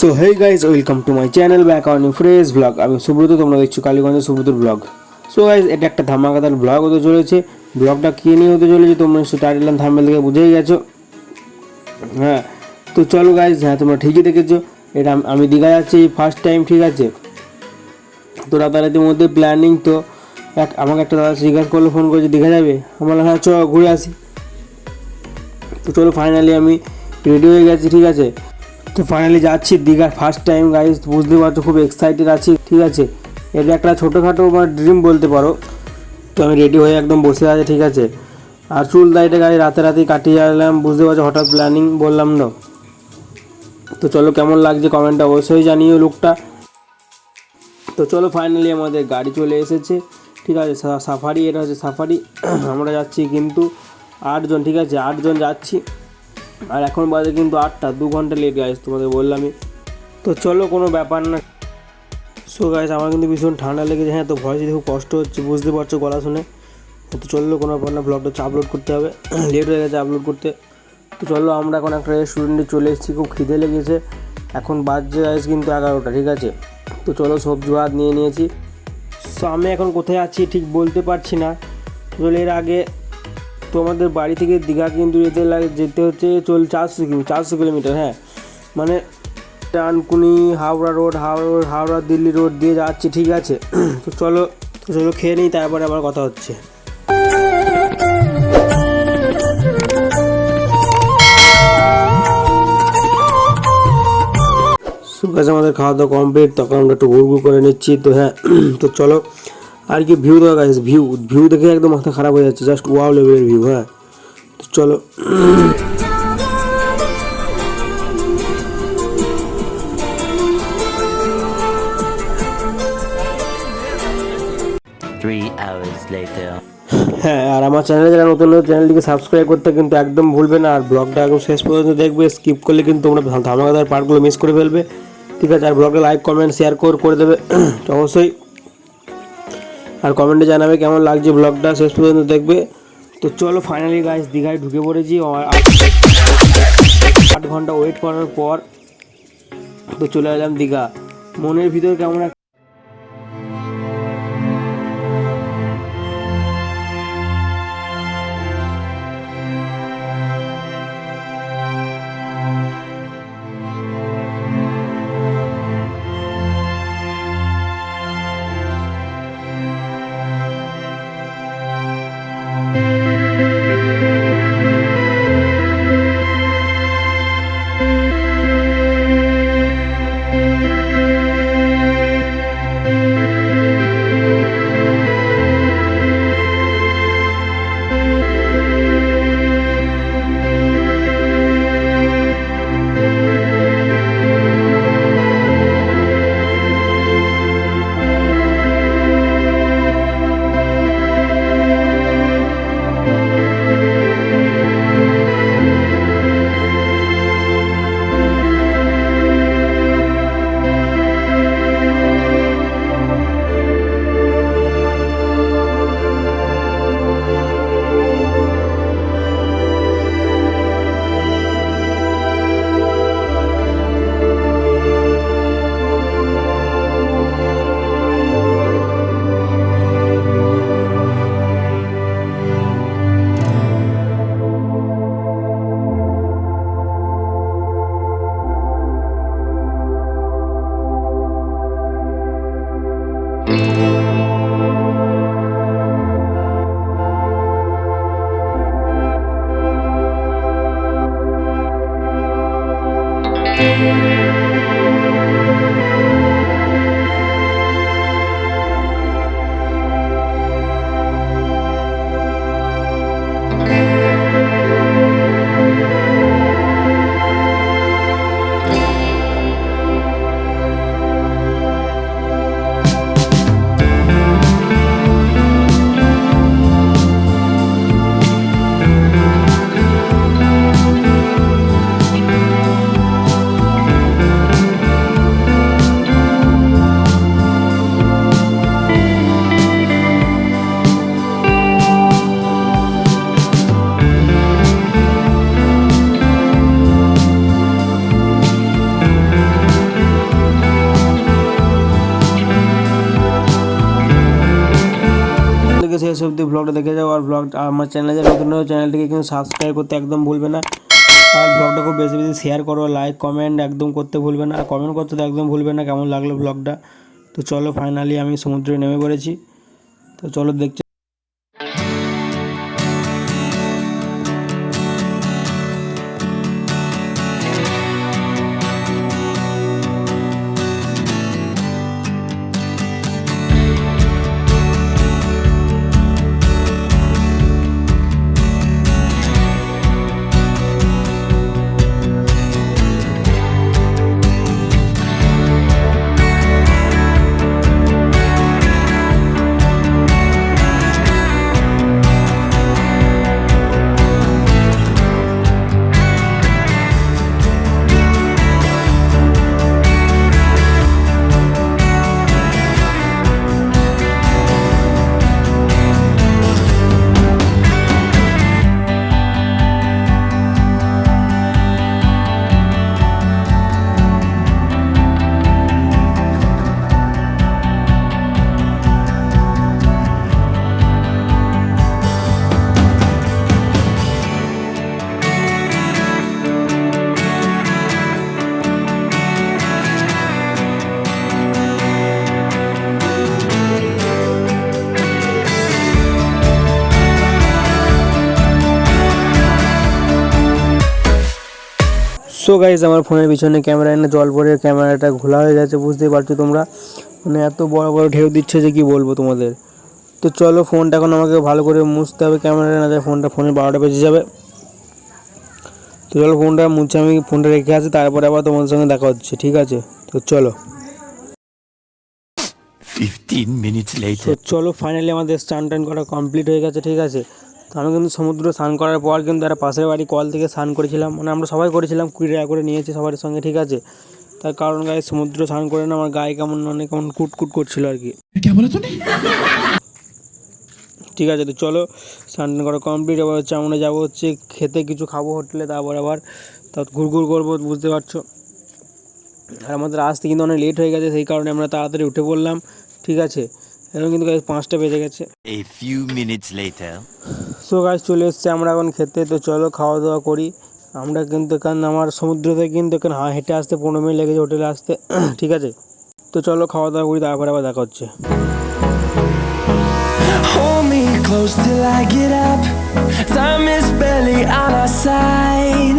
So hey guys, welcome to my channel back on new fresh blog. আমি সুব্রত, তোমরা দেখছো কালীগঞ্জের সুব্রতর blog. So guys, এটা একটা ধামাকাদার ব্লগ হতে চলেছে। ব্লগটা কী নিয়ে হতে চলেছে তোমরা নিশ্চয়ই টাইটেল অ্যান্ড থাম্বনেল থেকে বুঝেই গেছো। হ্যাঁ, তো চলো গাইজ, হ্যাঁ তোমরা ঠিকই দেখেছো। এটা আমি দীঘা যাচ্ছি ফার্স্ট টাইম, ঠিক আছে। তো রাতারাতির মধ্যে প্ল্যানিং, তো আমাকে একটা দাদা জিজ্ঞাসা করলো, ফোন করেছে দীঘা যাবে। আমার হ্যাঁ চ ঘুরে আসি। তো চলো ফাইনালি আমি রেডি হয়ে গেছি, ঠিক আছে। তো ফাইনালি যাচ্ছি দীঘার ফার্স্ট টাইম গাইজ, বুঝতে পারছো খুব এক্সাইটেড আছি, ঠিক আছে। এটা একটা ছোটোখাটো আমার ড্রিম বলতে পারো। তো আমি রেডি হয়ে একদম বসে আছি, ঠিক আছে। আর চুল দাড়িটা গাড়ি রাতেই কাটিয়ে এলাম, বুঝতে পারছো, হঠাৎ প্ল্যানিং বললাম না। তো চলো কেমন লাগছে কমেন্টটা অবশ্যই জানিও লুকটা। তো চলো ফাইনালি আমাদের গাড়ি চলে এসেছে, ঠিক আছে। সাফারি, এটা হচ্ছে সাফারি। আমরা যাচ্ছি কিন্তু 8 জন, ঠিক আছে, 8 জন যাচ্ছি। আর এখন বাজে কিন্তু 8টা, 2 ঘন্টা লেট গাইজ, তোমাদের বললামই। তো চলো কোনো ব্যাপার না। সো গাইজ, আমার কিন্তু ভীষণ ঠান্ডা লেগেছে, হ্যাঁ। তো ভয়েসে খুব কষ্ট হচ্ছে, বুঝতে পারছো গলা শুনে। তো চললো কোনো ব্যাপার না, ব্লগটা হচ্ছে আপলোড করতে হবে, লেট হয়ে গেছে আপলোড করতে। তো চলো আমরা এখন একটা রেস্টুরেন্টে চলে এসেছি, খুব খিদে লেগেছে। এখন বাজছে গাইজ কিন্তু 11টা, ঠিক আছে। তো চলো সবজি ভাত নিয়ে নিয়েছি। সো আমি এখন কোথায় আছি ঠিক বলতে পারছি না। চলো এর আগে তোমাদের বাড়ি থেকে দীঘা কিন্তু যেতে হচ্ছে 400 কিলোমিটার, হ্যাঁ। মানে ডানকুনি, হাওড়া দিল্লি রোড দিয়ে যাচ্ছি, ঠিক আছে। তো চলো খেয়ে নিই, তারপরে আবার কথা হচ্ছে। সুগাছ আমাদের খাওয়া দাওয়া কমপ্লিট, তখন আমরা একটু ঘুরঘুর করে নিচ্ছি। তো হ্যাঁ, তো চলো আর কি ভিউ দেখা গেছে, ভিউ দেখে একদম মাথা খারাপ হয়ে যাচ্ছে, জাস্ট ওয়াও লেভেলের ভিউ, হ্যাঁ। তো চলো। হ্যাঁ, আর আমার চ্যানেলে যারা নতুন চ্যানেলটিকে সাবস্ক্রাইব করতে কিন্তু একদম ভুলবে না। আর ব্লগটা একদম শেষ পর্যন্ত দেখবে, স্কিপ করলে কিন্তু তোমরা ধামাকাদার পার্টগুলো মিস করে ফেলবে, ঠিক আছে। আর ব্লগটা লাইক কমেন্ট শেয়ার করে দেবে অবশ্যই। আর কমেন্টে জানাবে কেমন লাগছে, ব্লগটা শেষ পর্যন্ত দেখবে। তো চলো ফাইনালি গাইস দীঘায় ঢুকে পড়েছি। 8 ঘন্টা ওয়েট করার পর তো চলে এলাম দীঘা। মনের ভিতরে কেমন অবধি ব্লগটা দেখে যাও। আর ব্লগটা আমার চ্যানেলে যে নতুন চ্যানেলটিকে কিন্তু সাবস্ক্রাইব করতে একদম ভুলবে না। আর ব্লগটা খুব বেশি বেশি শেয়ার করো, লাইক কমেন্ট একদম করতে ভুলবে না। আর কমেন্ট করতে তো একদম ভুলবে না কেমন লাগলো ব্লগটা। তো চলো ফাইনালি আমি সমুদ্রে নেমে পড়েছি। তো চলো দেখছি। সো গাইজ আমার ফোনের পিছনে ক্যামেরা এনে জল পড়ে ক্যামেরাটা ঘোলা হয়ে গেছে, বুঝতেই পারছো তোমরা। মানে এত বড় বড় ঢেউ দিচ্ছে যে কি বলবো তোমাদের। তো চলো ফোনটা এখন আমাকে ভালো করে মুছতে হবে, ক্যামেরা না যায় ফোনের 12টা বেজে যাবে। তো চলো ফোনটা মুছে আমি ফোনটা রেখে আসি, তারপরে আবার তোমাদের সঙ্গে দেখা হচ্ছে, ঠিক আছে? তো চলো 15 minutes তো later. চলো ফাইনালি আমাদের স্নান টান করা কমপ্লিট হয়ে গেছে, ঠিক আছে? তো আমি কিন্তু সমুদ্র স্নান করার পর কিন্তু একটা পাশের বাড়ি কল থেকে স্নান করেছিলাম, মানে আমরা সবাই করেছিলাম, 20 টাকা করে নিয়েছি সবার সঙ্গে, ঠিক আছে? তার কারণ গায়ে সমুদ্র স্নান করে না আমার গায়ে কেমন অনেক কেমন কুটকুট করছিল আর কি। ঠিক আছে, তো চলো স্নান টান করা কমপ্লিট। এবার হচ্ছে আমরা যাবো হচ্ছে খেতে, কিছু খাবো হোটেলে, তারপর আবার ঘুরঘুর করবো, বুঝতে পারছো। আর আমাদের আসতে কিন্তু অনেক লেট হয়ে গেছে, সেই কারণে আমরা তাড়াতাড়ি উঠে পড়লাম, ঠিক আছে? এখন কিন্তু গাইজ 5টা বেজে গেছে। A few minutes later. So guys চলে এসছে আমরা এখন খেতে। তো চলো খাওয়া দাওয়া করি। আমরা কিন্তু এখান আমার সমুদ্র থেকে কিন্তু এখানে হেঁটে আসতে 15 মিনিট লেগেছে হোটেলে আসতে, ঠিক আছে? তো চলো খাওয়া দাওয়া করি, তারপরে আবার দেখা হচ্ছে। Hold me close till I get up. Time is barely on our side.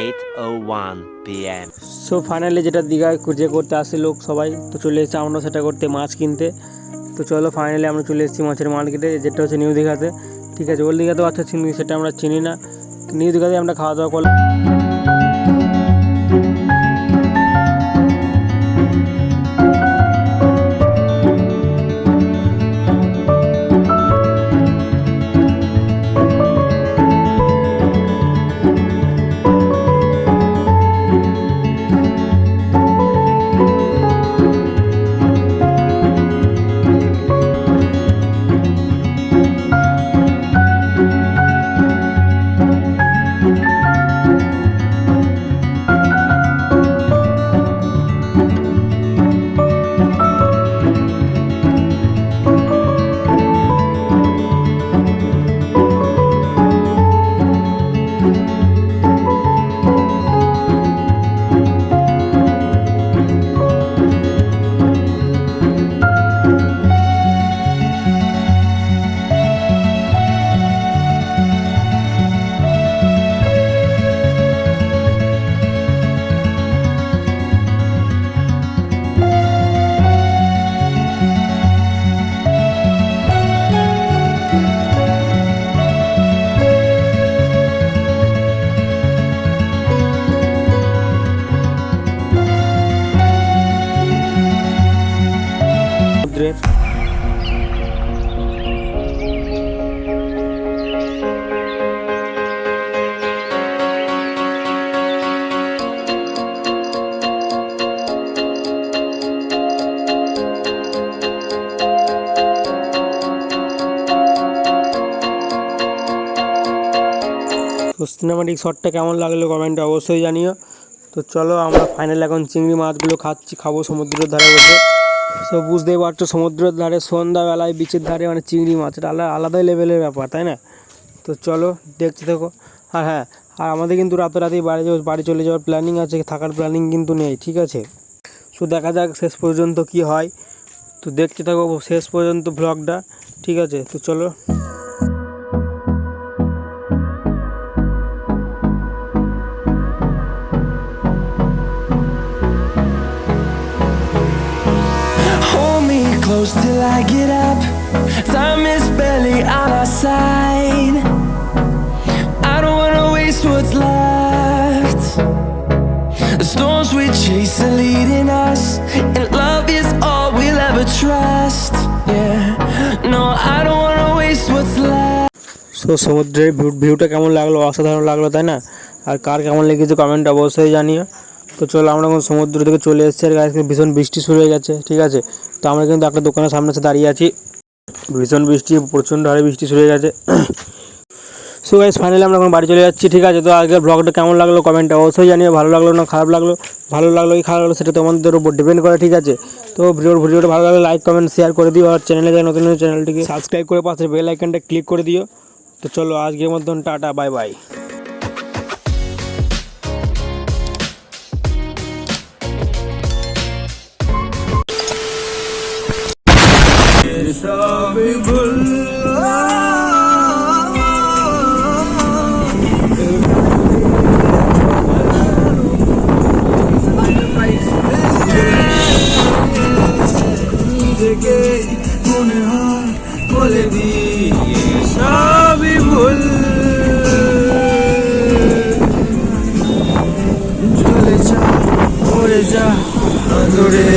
8:01 p.m. So finally যেটা দীঘায় যে করতে আসে লোক সবাই, তো চলে এসেছে আমরা সেটা করতে, মাছ কিনতে। তো চলো ফাইনালি আমরা চলে এসেছি মাছের মার্কেটে, যেটা হচ্ছে নিউ দীঘাতে, ঠিক আছে? ওল্ড দীঘাতেও আচ্ছা চিনি, সেটা আমরা চিনি না। নিউ দীঘাতে আমরা খাওয়া দাওয়া করলাম। সমুদ্রের তো সিনেমাটিক শটটা কেমন লাগলো কমেন্টে অবশ্যই জানিও। তো চলো আমরা ফাইনাল এখন চিংড়ি মাছগুলো খাবো সমুদ্রের ধারে বসে। সো বুঝতেই পারছো সমুদ্রের ধারে সন্ধ্যাবেলায় বিচের ধারে মানে চিংড়ি মাছ, এটা আলাদাই লেভেলের ব্যাপার, তাই না? তো চলো দেখতে থাকো। আর হ্যাঁ, আর আমাদের কিন্তু রাতেই বাড়ি চলে যাওয়ার প্ল্যানিং আছে, থাকার প্ল্যানিং কিন্তু নেই, ঠিক আছে? সো দেখা যাক শেষ পর্যন্ত কি হয়। তো দেখতে থাকো শেষ পর্যন্ত ব্লগটা, ঠিক আছে? তো চলো। Hold me close till I get up. Time is barely on our side. I don't wanna waste what's left. The storms we chase are leading us, and love is all we'll ever trust. Yeah, no, I don't wanna waste what's left. So সমুদ্রের ভিউটা কেমন লাগলো? অসাধারণ লাগলো, তাই না? আর কার কেমন লেগেছে কমেন্ট অবশ্যই জানিও। তো চলো আমরা এখন সমুদ্র থেকে চলে এসেছি, আর আজকে ভীষণ বৃষ্টি শুরু হয়ে গেছে, ঠিক আছে? তো আমরা কিন্তু একটা দোকানের সামনে এসে দাঁড়িয়ে আছি, ভীষণ বৃষ্টি, প্রচণ্ড হারে বৃষ্টি শুরু হয়ে গেছে। সো গাইস ফাইনালি আমরা এখন বাড়ি চলে যাচ্ছি, ঠিক আছে? তো আজকের ব্লগটা কেমন লাগলো কমেন্টে অবশ্যই জানিও। ভালো লাগলো না খারাপ লাগলো, কি খারাপ লাগলো সেটা তোমাদের উপর ডিপেন্ড করে, ঠিক আছে? তো ভিডিওটা ভালো লাগলে লাইক কমেন্ট শেয়ার করে দিও, আর চ্যানেলে যাই নতুন চ্যানেলটিকে সাবস্ক্রাইব করে পাশে বেল আইকনটা ক্লিক করে দিও। তো চলো আজকের মতন টাটা, বাই বাই। মনে হয় বলে দিয়ে সবই ভুল, চলে যা, উড়ে যা, দূরে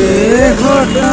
ঘটা।